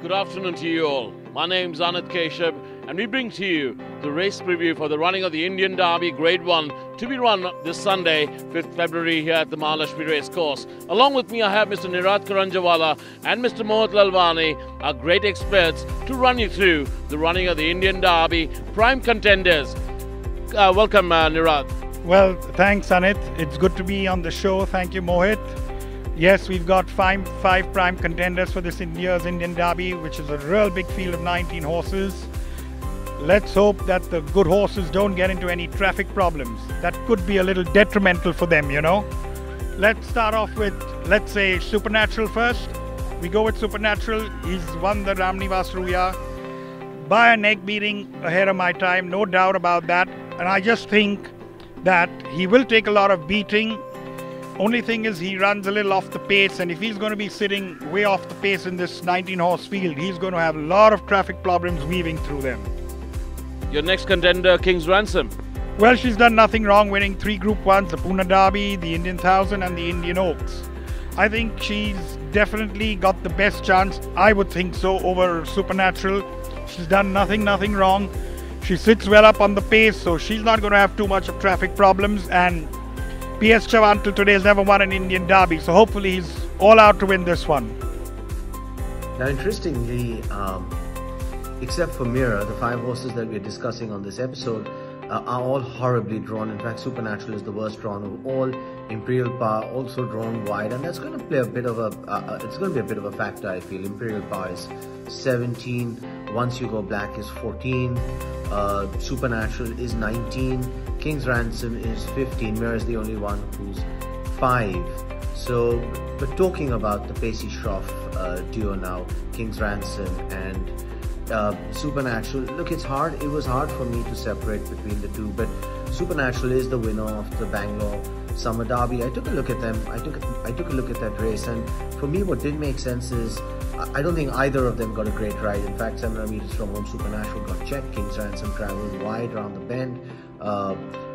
Good afternoon to you all. My name's Anand Keshav and we bring to you the race preview for the running of the Indian Derby Grade 1 to be run this Sunday, 5th February here at the Mahalakshmi Racecourse. Along with me I have Mr. Nirat Karanjawala and Mr. Mohit Lalwani, our great experts, to run you through the running of the Indian Derby Prime Contenders. Welcome Nirat. Well, thanks Anit. It's good to be on the show. Thank you Mohit. Yes, we've got five prime contenders for this year's Indian Derby, which is a real big field of 19 horses. Let's hope that the good horses don't get into any traffic problems. That could be a little detrimental for them, you know. Let's start off with, let's say, Supernatural first. We go with Supernatural. He's won the Ramnivas Ruya by a neck beating ahead of my time, no doubt about that. And I just think that he will take a lot of beating. Only thing is he runs a little off the pace, and if he's going to be sitting way off the pace in this 19-horse field, he's going to have a lot of traffic problems weaving through them. Your next contender, King's Ransom. Well, she's done nothing wrong winning 3 Group 1s, the Pune Derby, the Indian 1000 and the Indian Oaks. I think she's definitely got the best chance, I would think so, over Supernatural. She's done nothing wrong. She sits well up on the pace, so she's not going to have too much of traffic problems. And P.S. Chavan till today has never won an Indian Derby, so hopefully he's all out to win this one. Now interestingly, except for Mira, the 5 horses that we're discussing on this episode are all horribly drawn. In fact, Supernatural is the worst drawn of all. Imperial Power also drawn wide, and that's going to play a bit of a it's going to be a bit of a factor, I feel. Imperial Power is 17, Once You Go Black is 14, Supernatural is 19, King's Ransom is 15, Mira is the only one who's 5. So we're talking about the Pacey Shroff duo now, King's Ransom and Supernatural. Look, it was hard for me to separate between the two, but Supernatural is the winner of the Bangalore Summer Derby. I took a look at them. I took a look at that race, and for me what did make sense is I don't think either of them got a great ride. In fact, 700 meters from home, Supernatural got checked. King's Ransom traveled wide around the bend,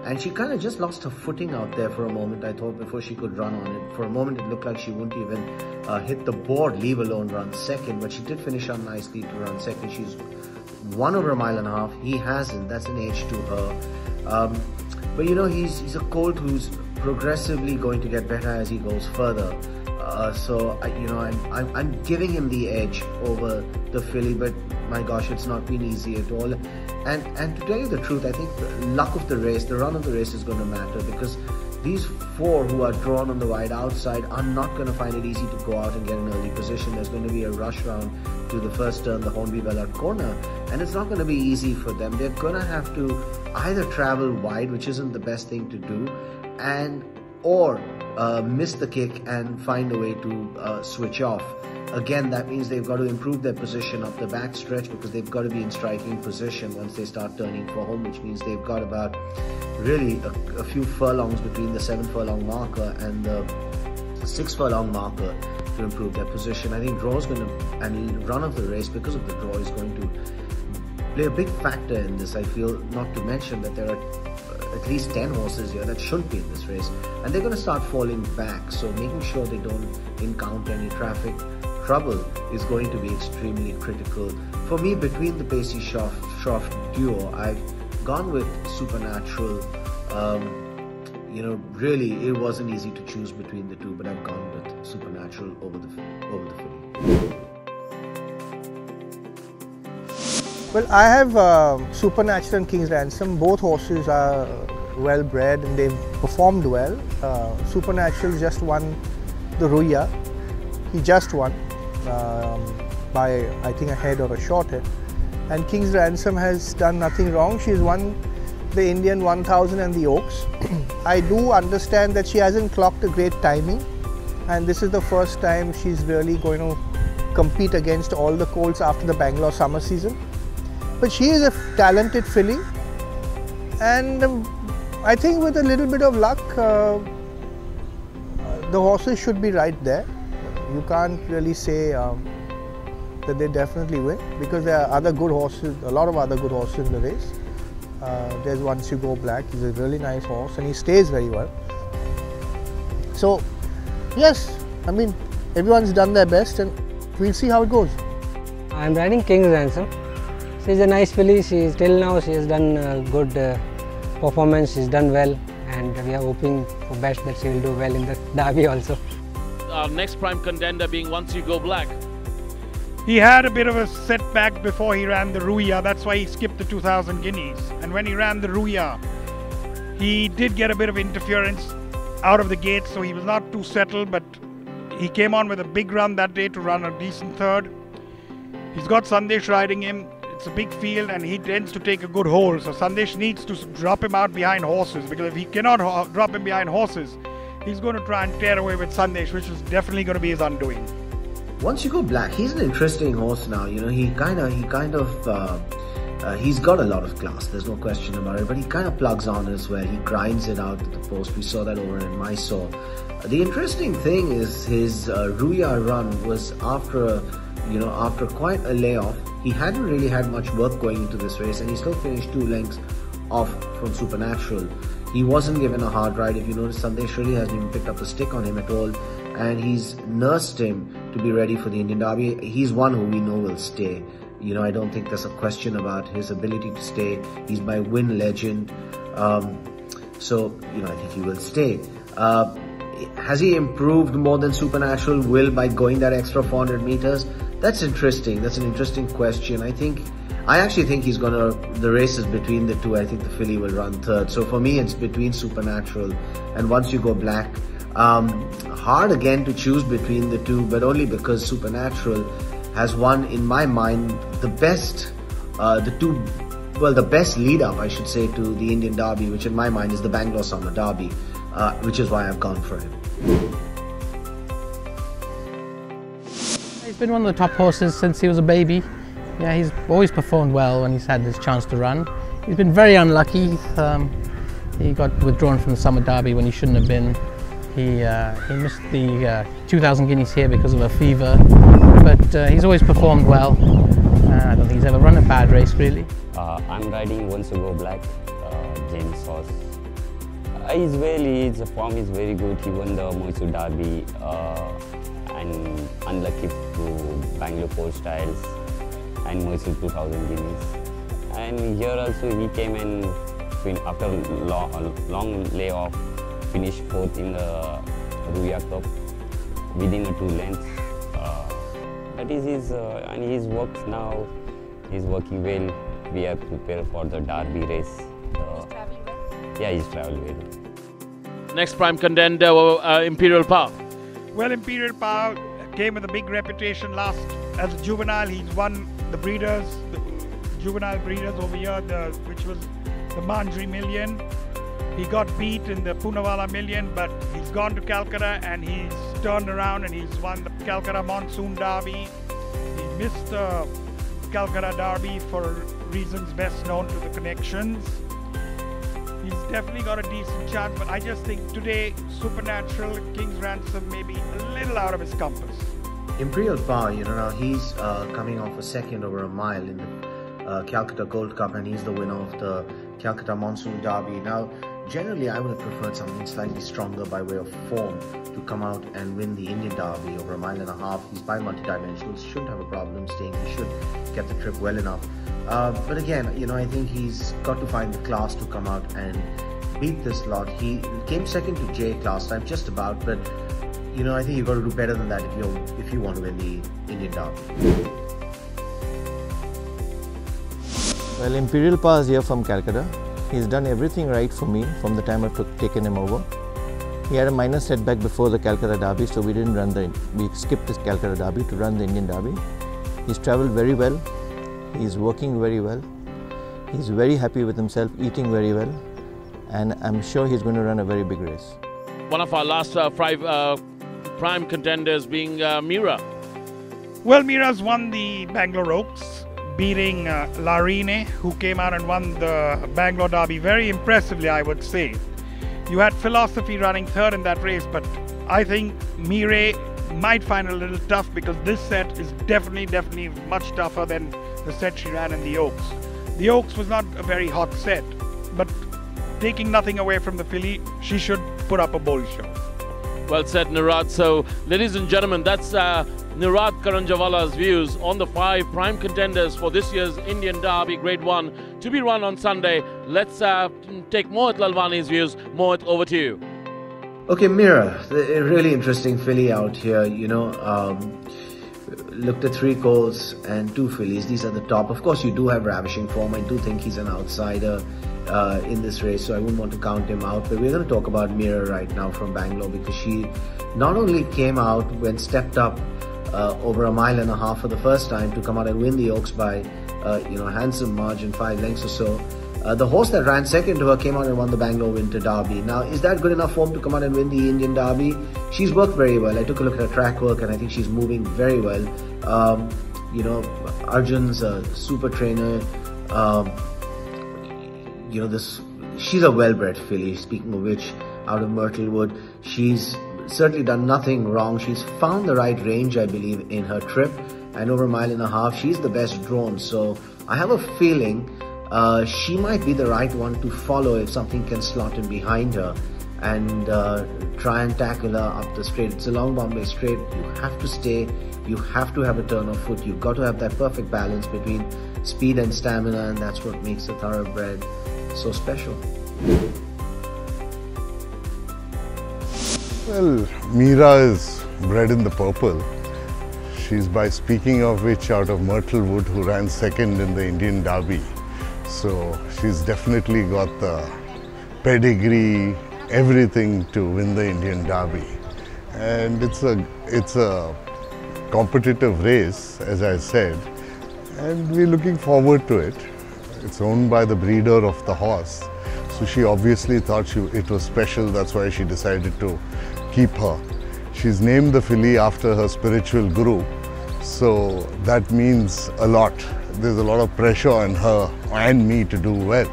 and she kind of just lost her footing out there for a moment, I thought, before she could run on it. For a moment it looked like she wouldn't even hit the board, leave alone run second, but she did finish on nicely to run second. She's won over a mile and a half. He hasn't. That's an edge to her. But you know, he's a colt who's progressively going to get better as he goes further. So I'm giving him the edge over the filly, but my gosh, it's not been easy at all. And to tell you the truth, I think the luck of the race, the run of the race is going to matter, because these 4 who are drawn on the wide outside are not going to find it easy to go out and get an early position. There's going to be a rush round to the first turn, the Hornby Bellard corner, and it's not going to be easy for them. They're going to have to either travel wide, which isn't the best thing to do, or miss the kick and find a way to switch off. Again, that means they've got to improve their position up the back stretch, because they've got to be in striking position once they start turning for home, which means they've got about really a few furlongs between the 7 furlong marker and the 6 furlong marker to improve their position. I think draw is going to, and run of the race because of the draw, is going to play a big factor in this, I feel, not to mention that there are at least 10 horses here that shouldn't be in this race, and they're going to start falling back, so making sure they don't encounter any traffic trouble is going to be extremely critical. For me, between the Pacey Shroff duo, I've gone with Supernatural. You know, really it wasn't easy to choose between the two, but I've gone with Supernatural over the filly. Well, I have Supernatural and King's Ransom. Both horses are well bred and they've performed well. Supernatural just won the Ruya. He just won by, I think, a head or a short head. And King's Ransom has done nothing wrong. She's won the Indian 1000 and the Oaks. I do understand that she hasn't clocked a great timing, and this is the first time she's really going to compete against all the colts after the Bangalore summer season. But she is a talented filly, and I think with a little bit of luck, the horses should be right there. You can't really say that they definitely win, because there are other good horses, a lot of other good horses in the race. There's Once You Go Black. He's a really nice horse and he stays very well. So yes, I mean, everyone's done their best and we'll see how it goes. I'm riding King's Ransom. She's a nice filly. Till now she has done good performance. She's done well, and we are hoping for best that she will do well in the Derby also. Our next prime contender being Once You Go Black. He had a bit of a setback before he ran the Ruya. That's why he skipped the 2000 guineas. And when he ran the Ruya, he did get a bit of interference out of the gate, so he was not too settled, but he came on with a big run that day to run a decent third. He's got Sandesh riding him. It's a big field and he tends to take a good hold, so Sandesh needs to drop him out behind horses, because if he cannot drop him behind horses, he's going to try and tear away with Sandesh, which is definitely going to be his undoing. Once You Go Black, he's an interesting horse now. You know, he's got a lot of class, there's no question about it, but he kind of plugs on as well. He grinds it out at the post. We saw that over in Mysore. The interesting thing is his Ruya run was after quite a layoff. He hadn't really had much work going into this race, and he still finished 2 lengths off from Supernatural. He wasn't given a hard ride. If you notice, Sandesh really hasn't even picked up a stick on him at all, and he's nursed him to be ready for the Indian Derby. He's one who we know will stay. You know, I don't think there's a question about his ability to stay. He's my win legend. So, you know, I think he will stay. Has he improved more than Supernatural will by going that extra 400 meters? That's interesting. That's an interesting question. I actually think he's gonna, the race is between the two. I think the filly will run third. So for me, it's between Supernatural and Once You Go Black. Hard again to choose between the two, but only because Supernatural has won, in my mind, the best lead up, I should say, to the Indian Derby, which in my mind is the Bangalore Summer Derby, which is why I've gone for him. He's been one of the top horses since he was a baby. Yeah, he's always performed well when he's had his chance to run. He's been very unlucky. He got withdrawn from the Summer Derby when he shouldn't have been. He missed the 2000 guineas here because of a fever, but he's always performed well. I don't think he's ever run a bad race, really. I'm riding Once You Go Black, James horse. His form is very good. He won the Mysore Derby and unlucky to Bangalore 4 Styles and Mysore 2000 guineas. And here also he came and after a long layoff, finished 4th in the Ruya Cup within 2 lengths. That is his, and his works now. He's working well. We are prepared for the Derby race. He's traveling well? Yeah, he's traveling well. Next prime contender, Imperial Power. Well, Imperial Power came with a big reputation last as a juvenile. He's won the breeders, the juvenile breeders over here, which was the Manjri Million. He got beat in the Poonawalla Million, but he's gone to Calcutta and he's turned around and he's won the Calcutta Monsoon Derby. He missed the Calcutta Derby for reasons best known to the connections. He's definitely got a decent chance, but I just think today Supernatural, King's Ransom may be a little out of his compass. Imperial Power, you know, now he's coming off a second over a mile in the Calcutta Gold Cup, and he's the winner of the Calcutta Monsoon Derby. Now, generally, I would have preferred something slightly stronger by way of form to come out and win the Indian Derby over a mile and a half. He's by multi-dimensional, shouldn't have a problem staying. He should get the trip well enough. But again, you know, I think he's got to find the class to come out and beat this lot. He came second to Jake last time, just about, but you know, I think you've got to do better than that if you want to win the Indian Derby. Well, Imperial Power is here from Calcutta. He's done everything right for me from the time I've taken him over. He had a minor setback before the Calcutta Derby, so we skipped this Calcutta Derby to run the Indian Derby. He's travelled very well. He's working very well. He's very happy with himself, eating very well, and I'm sure he's going to run a very big race. One of our last prime contenders being Mira. Well, Mira's won the Bangalore Oaks, beating Larine, who came out and won the Bangalore Derby very impressively, I would say. You had Philosophy running third in that race, but I think Mire might find it a little tough because this set is definitely much tougher than the set she ran in the Oaks. The Oaks was not a very hot set, but taking nothing away from the filly, she should put up a bold show. Well said, Nirad. So, ladies and gentlemen, that's Nirad Karanjawala's views on the 5 prime contenders for this year's Indian Derby Grade 1 to be run on Sunday. Let's take Mohit Lalwani's views. Mohit, over to you. Okay, Mira, a really interesting filly out here, looked at 3 colts and 2 fillies. These are the top. Of course, you do have ravishing form. I do think he's an outsider in this race, so I wouldn't want to count him out. But we're going to talk about Mira right now from Bangalore, because she not only came out when stepped up over 1.5 miles for the first time to come out and win the Oaks by a handsome margin, 5 lengths or so. The horse that ran second to her came out and won the Bangalore Winter Derby. Now, is that good enough form to come out and win the Indian Derby? She's worked very well. I took a look at her track work and I think she's moving very well. Arjun's a super trainer. She's a well-bred filly. Speaking of which, out of Myrtlewood, she's certainly done nothing wrong. She's found the right range, I believe, in her trip, and over 1.5 miles, she's the best drawn. So I have a feeling she might be the right one to follow if something can slot in behind her and try and tackle her up the straight. It's a long Bombay straight. You have to stay. You have to have a turn of foot. You've got to have that perfect balance between speed and stamina, and that's what makes a thoroughbred so special. Well, Mira is bred in the purple. She's, by speaking of which, out of Myrtlewood, who ran second in the Indian Derby. So she's definitely got the pedigree, everything to win the Indian Derby. And it's a competitive race, as I said, and we're looking forward to it. It's owned by the breeder of the horse, so she obviously thought it was special. That's why she decided to keep her. She's named the filly after her spiritual guru, so that means a lot. There's a lot of pressure on her and me to do well.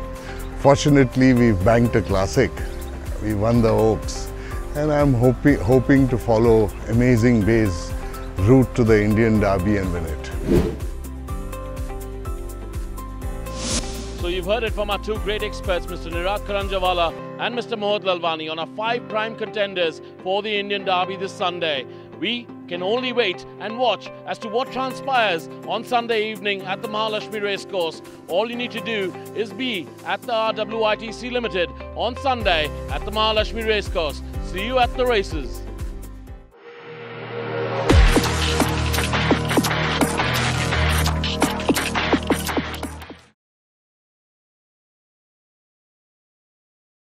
Fortunately, we've banked a classic. We won the Oaks, and I'm hoping to follow Amazing Bay's route to the Indian Derby and win it. So you've heard it from our 2 great experts, Mr. Nirad Karanjawala and Mr. Mohit Lalwani, on our 5 prime contenders for the Indian Derby this Sunday. We can only wait and watch as to what transpires on Sunday evening at the Mahalakshmi Racecourse. All you need to do is be at the RWITC Limited on Sunday at the Mahalakshmi Racecourse. See you at the races.